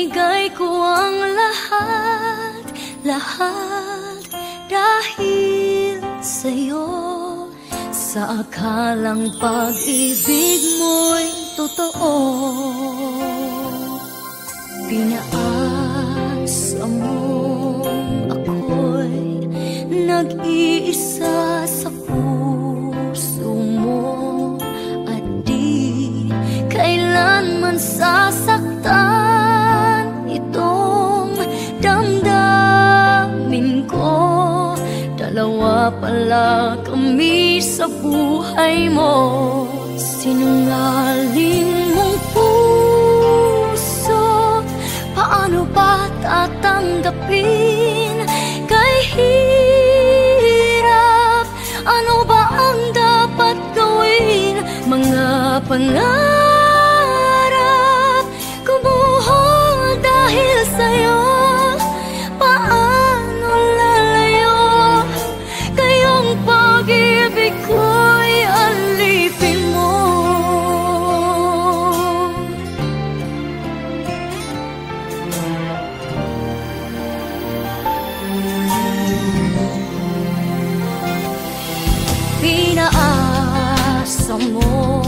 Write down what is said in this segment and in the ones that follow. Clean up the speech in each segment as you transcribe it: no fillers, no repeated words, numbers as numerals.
Ibinigay ko ang lahat, lahat dahil sa'yo. Sa akalang pag-ibig mo'y totoo, pinaasa mo ako'y nag-iisa sa puso mo, at di kailanman sasaktan itong damdamin ko. Dalawa pala kami sa buhay mo. Sinungaling mong puso, paano ba tatanggapin? Kay hirap, ano ba ang dapat gawin? Mga pangarap kumuhol dahil sa'yo. Paano lalayo? Kayong pag-ibig ko'y alipin mo. Pinaasa mo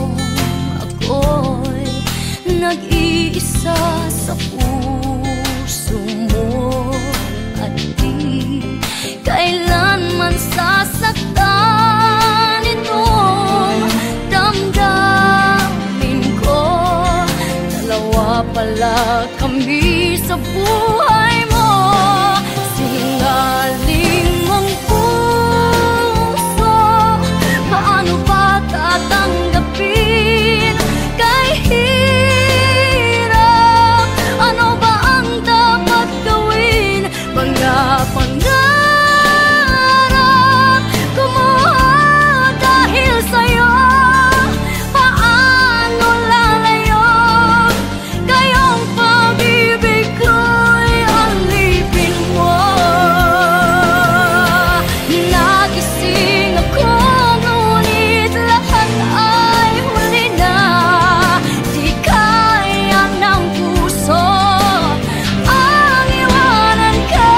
ako'y nag-iisa sa puso mo, at di kailanman sasaktan itong damdamin ko. Dalawa pala kami sa buhay mo. Sinungaling mong puso, paano ba tatanggapin? Kay hirap, ano ba ang dapat gawin? Mga pangarap kumuha dahil sa'yo. Paano lalayo? Kayong pag-ibig ko'y alipin mo. Nagising ako, ngunit lahat ay huli na. Di kaya ng puso ang iwanan ka.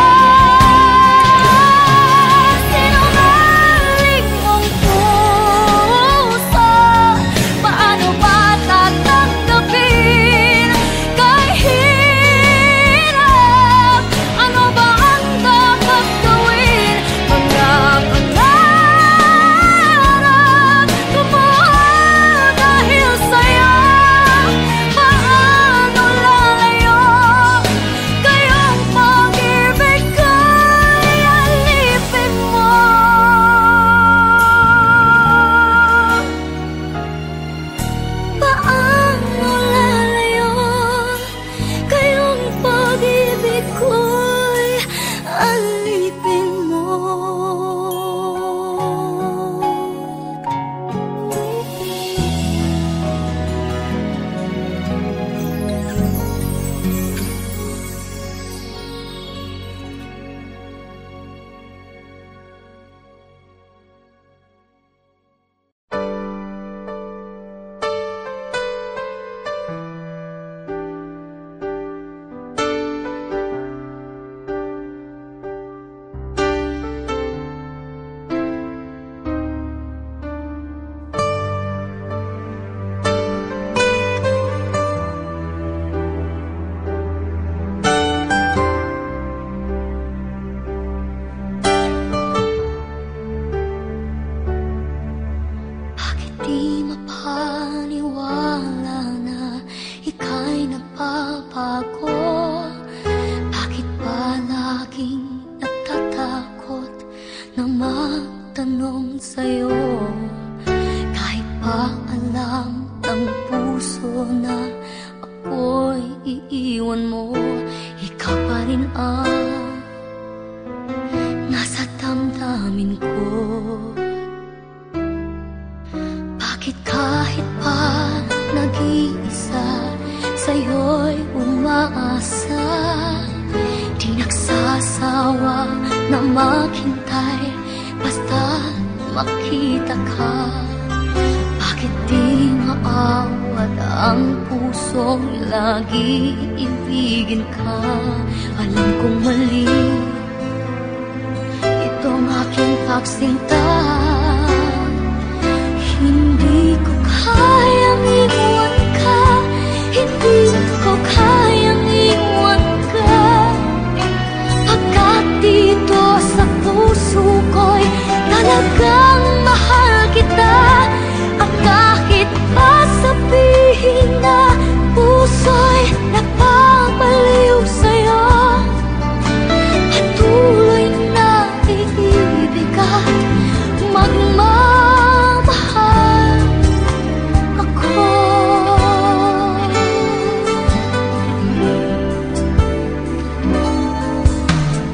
Sinungaling mong puso, paano ba tatanggapin? Kay hirap, ano ba ang dapat gawin? Mga pangarap kumuha dahil sa'yo. Paano lalayo? Kayong pag-ibig ko'y alipin mo. Paano lalayo? Kayong pag-ibig ko'y alipin mo. Bakit di mapaniwala na ika'y nagbabago? Bakit ba laging natatakot na magtanong sa'yo? Kahit ba alam ng puso na ako'y iiwan mo, ikaw pa rin ang nasa damdamin ko. Bakit kahit pa nag-iisa, sa'yo'y umaasa? Di nagsasawa na maghintay, basta makita ka. Bakit di maawat ang pusong lagi ibigin ibigin ka. Alam kong mali itong aking pagsinta. Hindi ko kayang iwan ka, hindi ko kayang iwan ka. Pagkat dito sa puso ko'y talagang mahal kita. At kahit pa sabihin na puso'y napapaliw sa'yo, patuloy na iibig at magmamahal ako.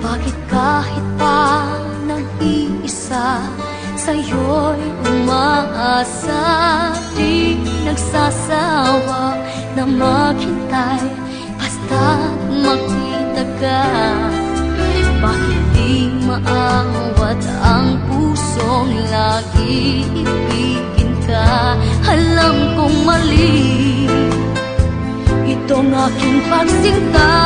Bakit kahit pa nag-iisa sa'yo'y umaasa, di nagsasawa na maghintay basta't makita ka. Bakit di maawat ang pusong lagi ibigin ka? Alam kong mali itong aking pagsinta.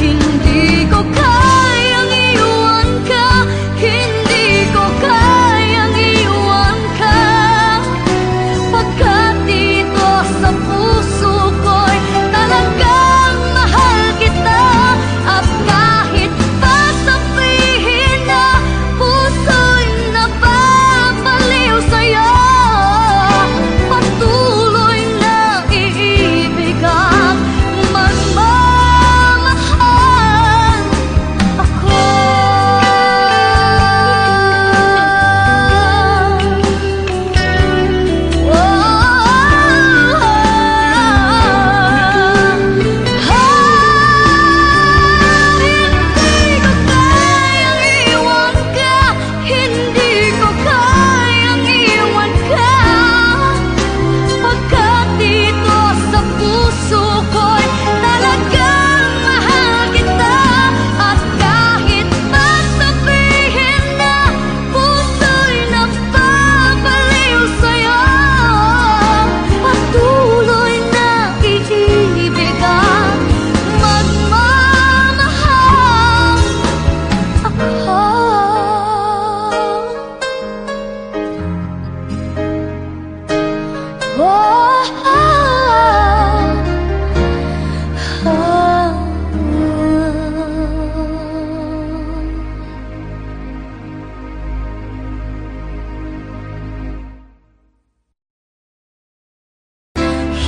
Hindi ko kayang iwan ka, hindi ko kayang iwan ka. Pagkat dito sa puso ko'y talagang mahal kita. At kahit pa sabihin na puso'y napapaliw sa'yo, patuloy na iibig at magmamahal ako. Hindi ko kayang iwan ka, pagkat dito sa puso ko'y talagang mahal kita. At kahit pa sabihin na puso'y napapaliw sa'yo, patuloy na iibig at magmamahal ako.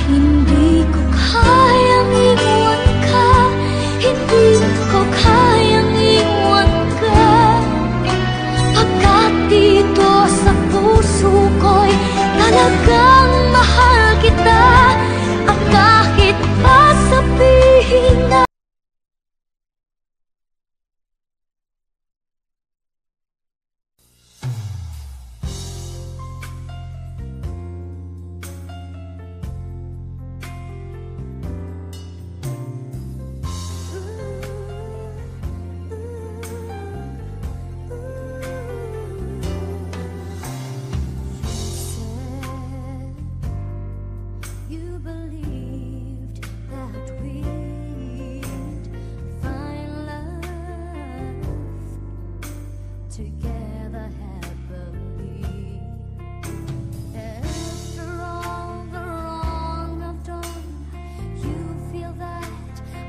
Hindi ko kayang iwan ka, hindi ko kayang iwan ka. Pagkat dito sa puso ko'y talagang mahal kita. At kahit pa sabihin na you believed that we'd find love together happily. After all the wrong I've done, you feel that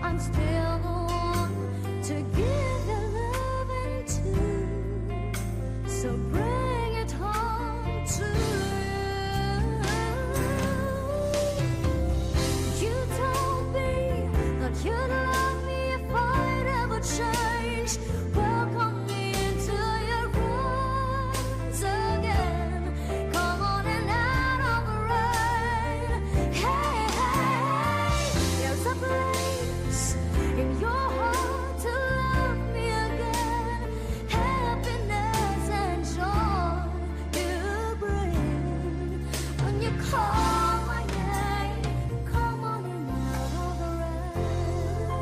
I'm still the one to give your loving to. So bring it home to you. Told me that you'd love me if I'd ever change. Welcome me into your arms again. Come on and out of the rain. Hey, hey, there's a place in your heart to love me again. Happiness and joy you bring when you call my name. Come on and out of the rain.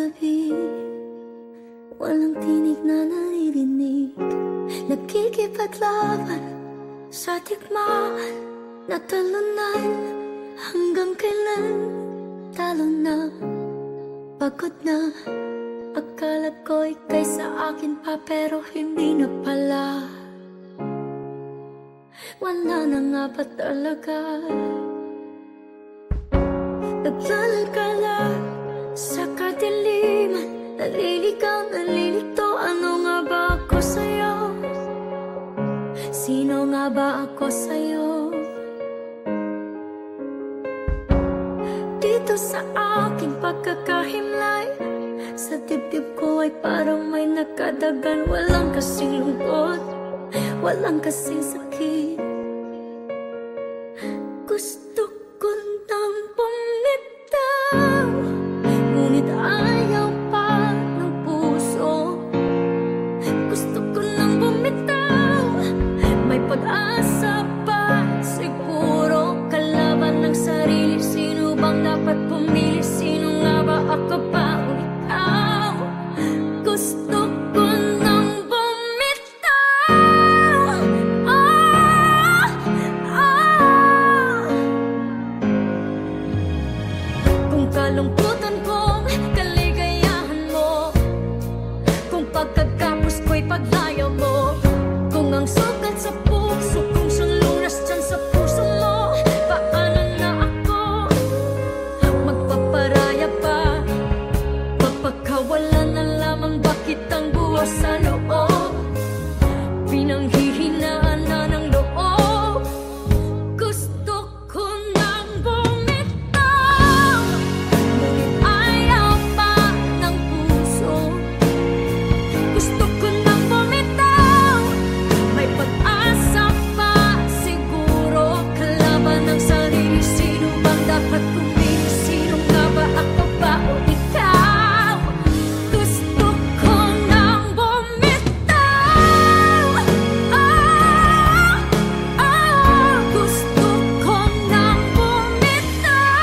gabi, walang tinig na naririnig, nakikipaglaban sa tikmaan na talunan. Hanggang kailan talo na, pagod na. Akala ko ika'y sa akin pa, pero hindi na pala. Wala na nga ba talaga? Naglalagala sa kadiliman, naliligaw, nalilito. Ano nga ba ako sa'yo? Sino nga ba ako sa'yo? Dito sa aking pagkakahimlay, sa dibdib ko ay parang may nakadagan. Walang kasing lungkot, walang kasing sakit. Gusto ko nang bumitaw, ngunit ayaw pa ng puso. Gusto ko nang bumitaw, may pag-asa pa siguro. Kalaban ng sarili, sino bang dapat pumili? Sino nga ba ako pa? Gusto ko nang bumitaw. Kung kalungkutan kong kaligayahan mo, kung pagkagapos ko'y paglayaw mo, kung ang sugat sa puso kung siyang lunas dyan sa puso mo, paano na ako magpaparaya pa? Papagkawalan na lamang ba kitang buwas sa loob? Pinanghihinaan na ng loob. Gusto ko nang bumitaw, ngunit ayaw pa ng puso. Gusto ko nang bumitaw, may pag-asa pa siguro. Kalaban ng sarili, sino bang dapat pumili? Sino nga ba, ako ba o ikaw? Gusto ko nang bumitaw. Gusto ko nang bumitaw.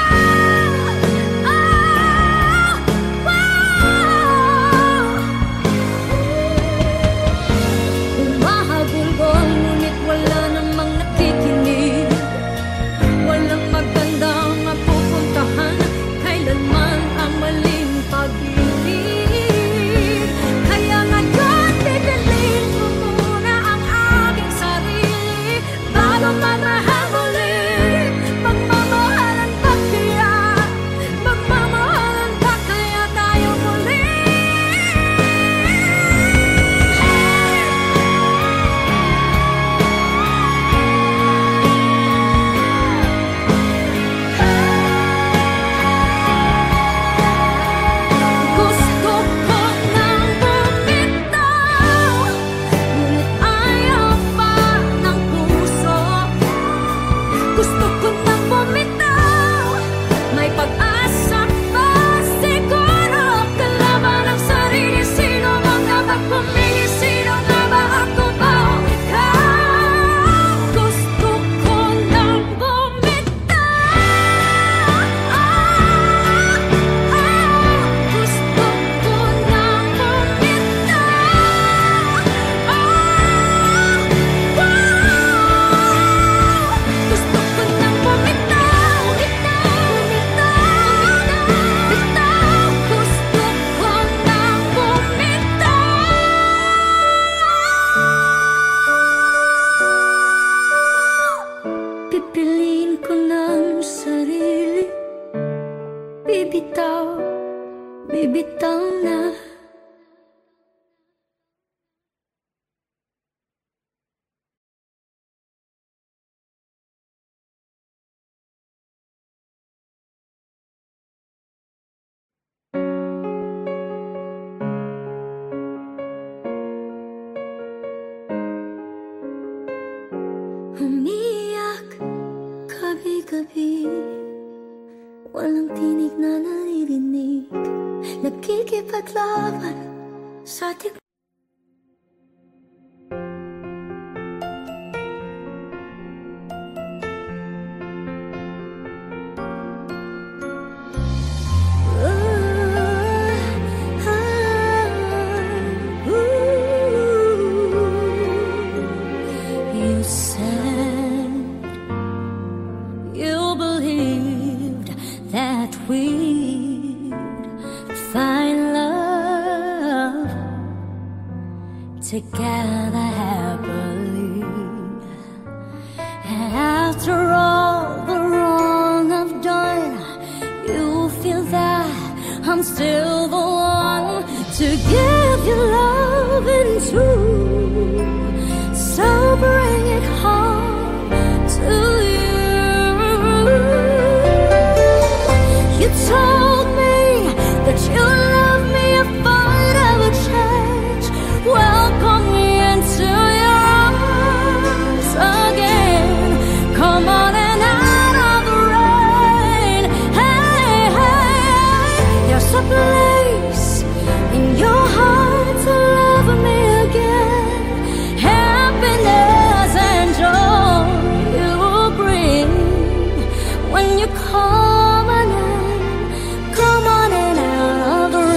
Humahabol-bol, ngunit wala namang nakikinig. Walang magandang mapupuntahan, kailanman ang maling pag-ibig. Kaya ngayon, pipiliin ko muna ang aking sarili bago magmahal muli. Magmamahalan ba kaya? Magmamahalan ba kaya tayo muli? Gusto ko nang bumitaw, ngunit ayaw pa ng puso. Gusto ko nang bumitaw, may pag-asa pa siguro. Kalaban ng sarili, sino bang dapat pumili? Sino nga ba, ako ba o ikaw? Gusto ko nang bumitaw. Gusto ko nang bumitaw. Gusto ko nang bumitaw. Bitaw. Gusto ko nang bumitaw. Pipiliin ko ng sarili, bibitaw, bibitaw na. Umiyak gabi-gabi, walang tinig na naririnig, nakikipaglaban sa tik. we'd find love together happily. And after all the wrong I've done, you feel that I'm still the one to give you love and to so bring it home to you. You told me that you love me if I'd ever change. Welcome me into your arms again. Come on and out of the rain. Hey, hey, there's a place in your heart to love me again. Happiness and joy you bring when you come on in out of the rain.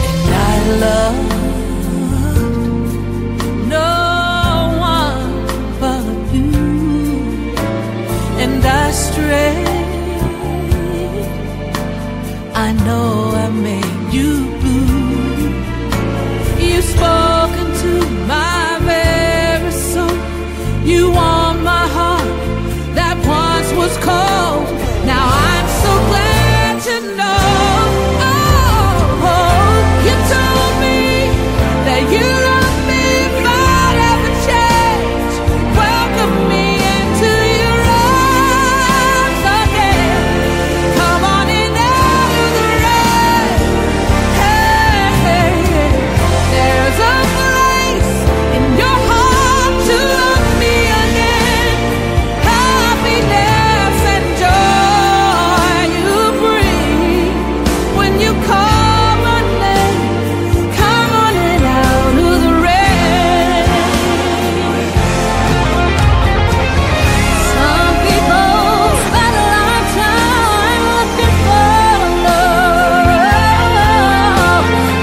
And I love no one but you, and I strayed. I know I made you blue. You've spoken to my very soul. You warm my heart that once was cold. Now I'm so glad to know. Oh, you told me that you love me if I'd ever change. Welcome me into your arms again. Come on in out of the rain. Hey, hey, hey. There's a place in your heart to love me again. Happiness and joy you bring when you come on in out of the rain. Some people spend a lifetime looking for love,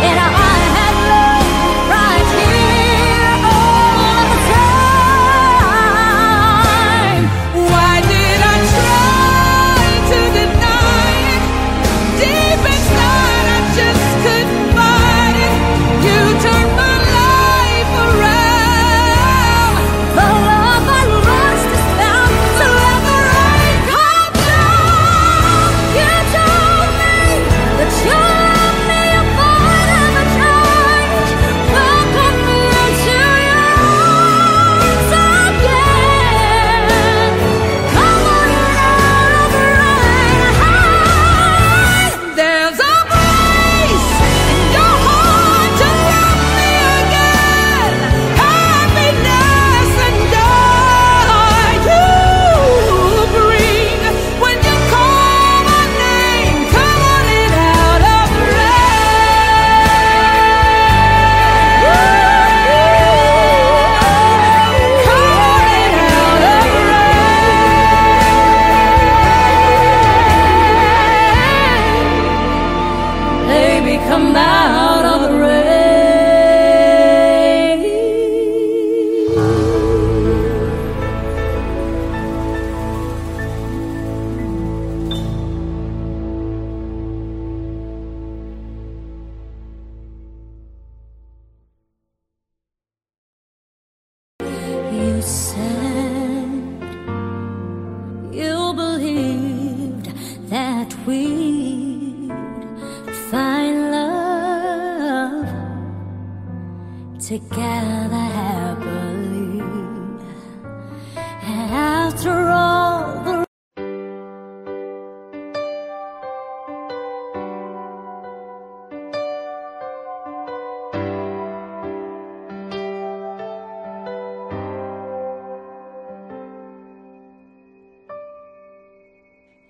and I had love right here all the time. Why did I try to deny it? Deep inside I just couldn't fight it. You turned my life around. The love I lost is found, so let the rain come down. You told me that you love me if I'd ever change. Welcome me into your arms again. Come on out of the rain. There's a place in your heart to love me again. Happiness and joy you bring when you call my name. Come on in out of the rain. Come on in out of the rain. Baby, come out of the rain. You said you believed that we'd find love together happily. And after all the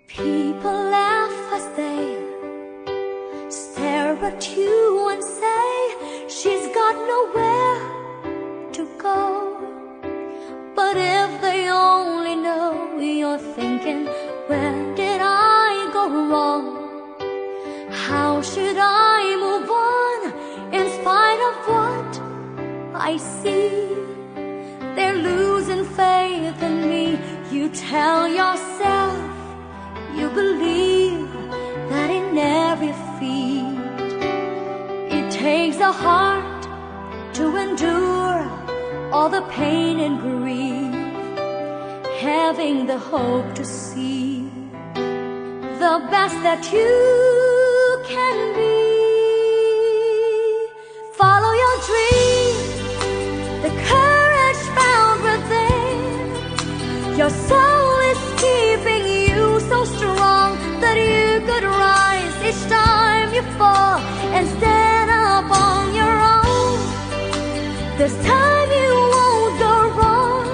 people laugh as they stare at you and say she's got nowhere to go. But if they only know you're thinking, where did I go wrong? How should I move on in spite of what I see? tell yourself you believe that in every feat it takes a heart to endure all the pain and grief, having the hope to see the best that you can be. Follow your dreams, the courage found within. Your soul is keeping you so strong that you could rise each time you fall and stand up on your own. This time you won't go wrong.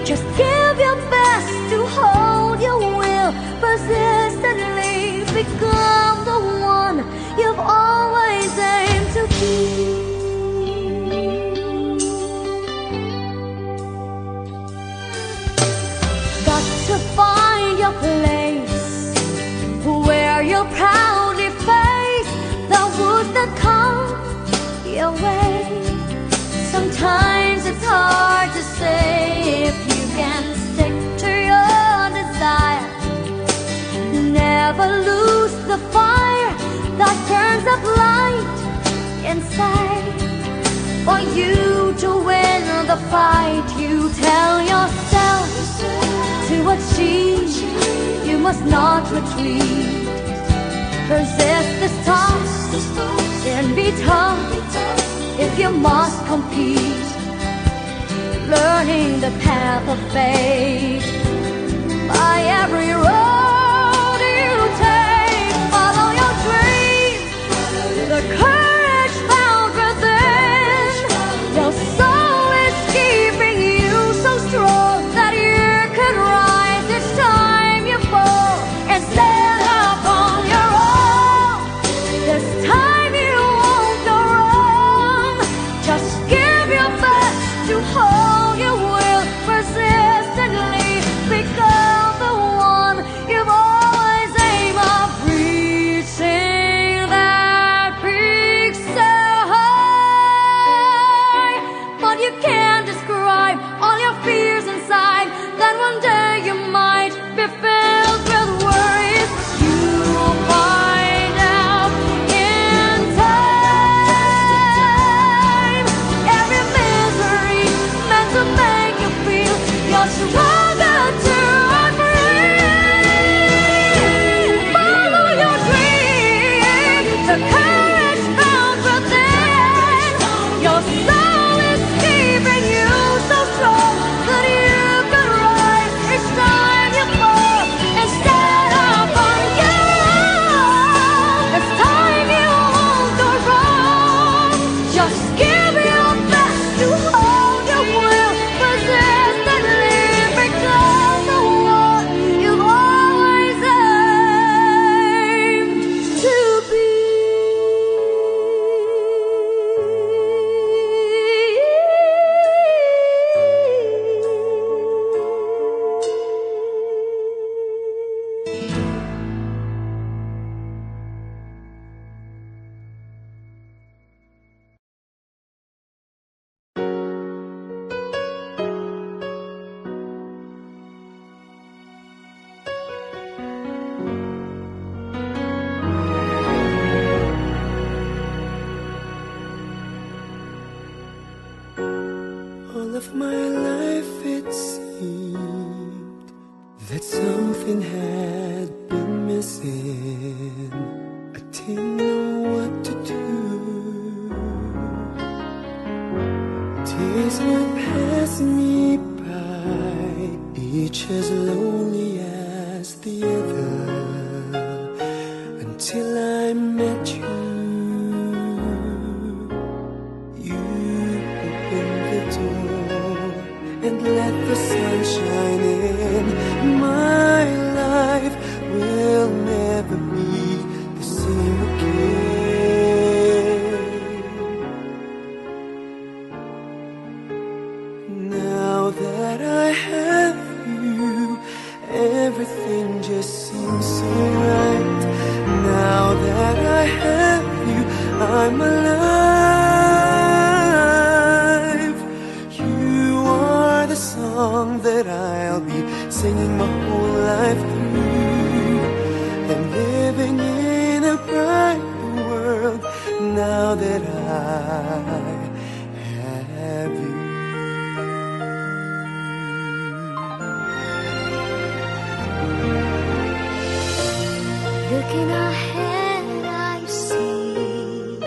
Just give your best to hold your will, persistently become the one you've always aimed to be. Got to find your place where you'll proudly face the woods that come your way. Sometimes it's hard to say if you can stick to your desire. Never lose the fire that burns up light inside. For you to win the fight, you tell yourself to achieve, you must not retreat. Resist the storms and be tough if you must compete. Learning the path of fate by every road you take. Follow your dreams, the courage found within. Your soul is keeping you so strong that you could rise each time you fall and stand up on your own. This time you won't go wrong. Just give your best to hold your will, persistently become the one you've always aimed of, reaching that peak so high. But you can't describe all your fears inside, that one day you might be filled with worries. You'll find out in time. Every misery meant to make you feel you're stronger to breathe. Follow your dream, the courage found within. Your soul is keeping you so strong that you could rise each time you fall and stand up on your own. This time you won't go wrong. Just give your best to hold your will, persistently become the one you've always aimed to be. All of my life it seemed that something had been missing. I didn't know what to do. Days were passing me by, each as lonely as the other, until I met you. You opened the door and let the sun shine in. My life will never be the same again. Now that I have you, everything just seems so right. Now that I have you, I'm alive. You are the song that I'll be singing my whole life through and living in a bright world now that I have you. Looking ahead, I see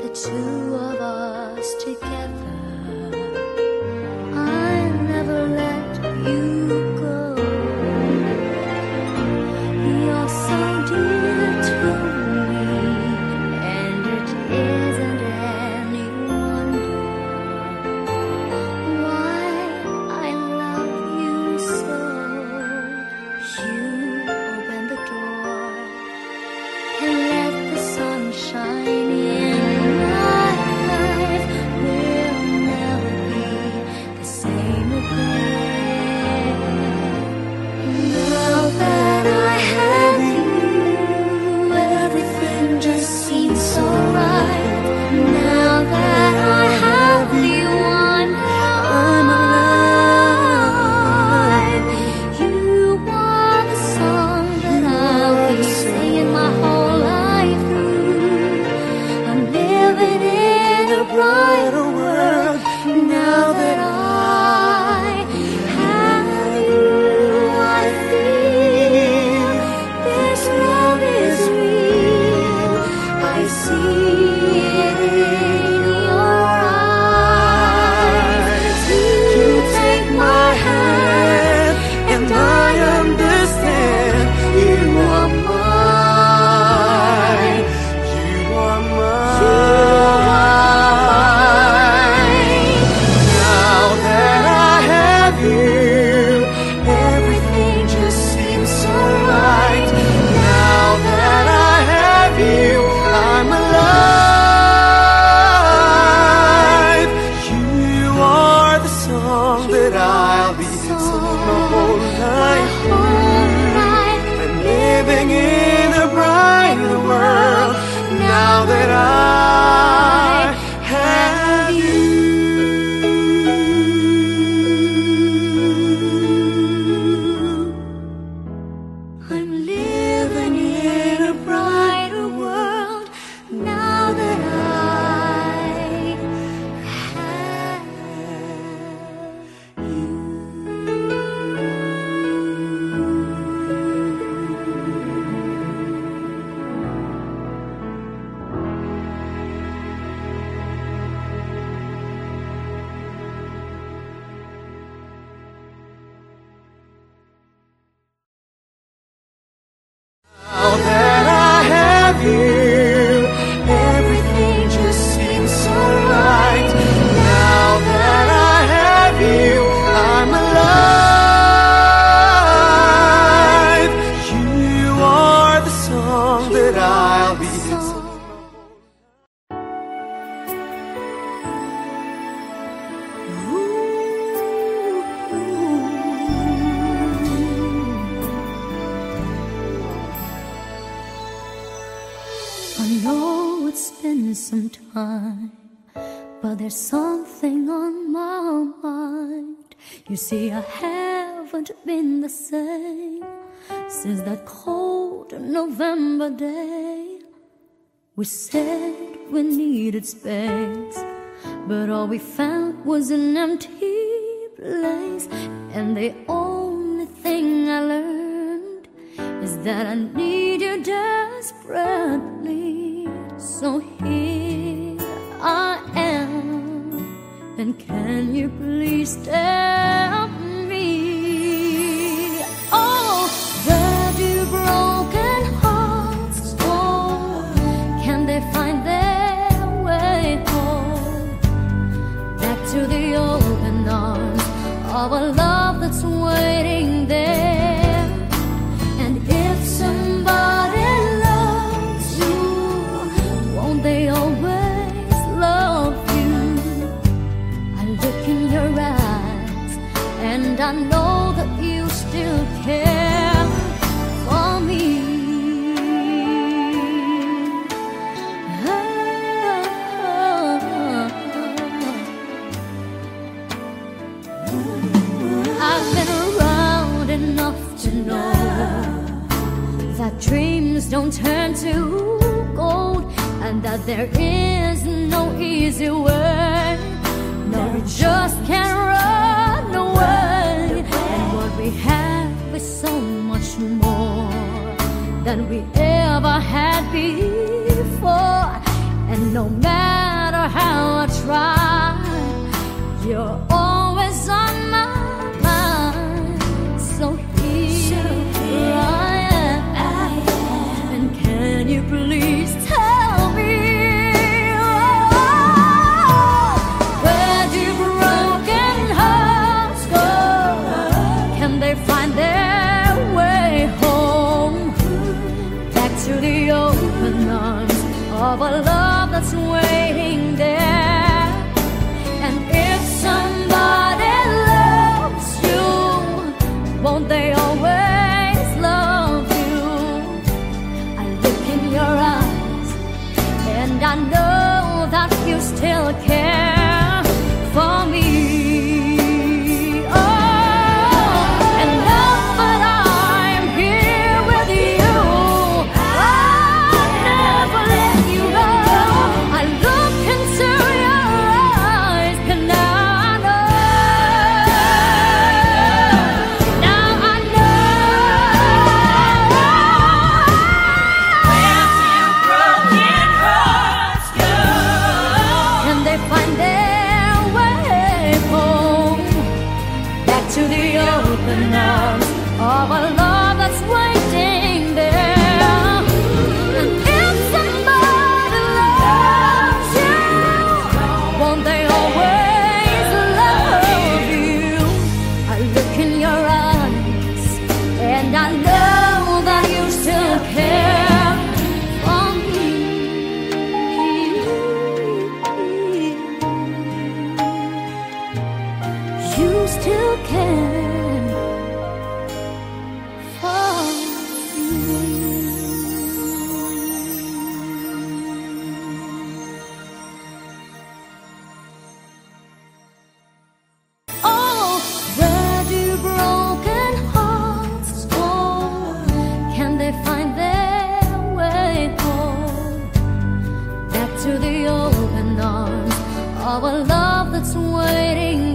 the two of us together. I'll never let you go. You're so dear to me, and it isn't any wonder why I love you so. You open the door and let the sun shine in my life. We'll never be the same again. Now that I have you, everything just seems so right. Now that I have you, I'm alive. You are the song that I'll be singing my whole life through. I'm living in a brighter world now that I have you. I feel this love is real. I see it in your eyes. You take my hand and I understand you are mine. You are mine. Now that I have you, everything just seems so right. Now that I have you, I'm alive. You are the song that I'll be singing my whole life through. I'm living in a brighter world now that I have you. I'm living in a brighter world now that I have you. Now that I have you, everything just seems so right. Now that I have you, I'm alive. You are the song that I'll be singing. I know it's been some time, but there's something on my mind. You see, I haven't been the same since that cold November day. We said we needed space, but all we found was an empty place. And the only thing I learned is that I need you desperately. So here I am, and can you please tell me, oh, where do broken hearts go? Can they find their way home? Back to the open arms of a love that's waiting there. And if somebody loves you, won't they always love you? I look in your eyes and I know that you still care for me. I've been around dreams don't turn to gold, and that there is no easy way. No, we just can't run away. And what we have is so much more than we ever had before. And no matter how I try, you're always on my mind. So here I am. And can you please tell me, where do broken hearts go? Can they find their way home? Back to the open arms of a love that's waiting there. And if somebody loves you, won't they always love you? I look in your eyes and I know that you still care for me. Oh, and now that I'm here with you, I'll never let you go. I look into your eyes and now I know. Now I know. Where do broken hearts go? Can they find their way home? Back to the open arms of a love that's waiting there. And if somebody loves you, won't they always love you? I look in your eyes and I know that you still care for me. You still care for me. Oh, where do broken hearts go? Can they find their way home? Back to the open arms of a love that's waiting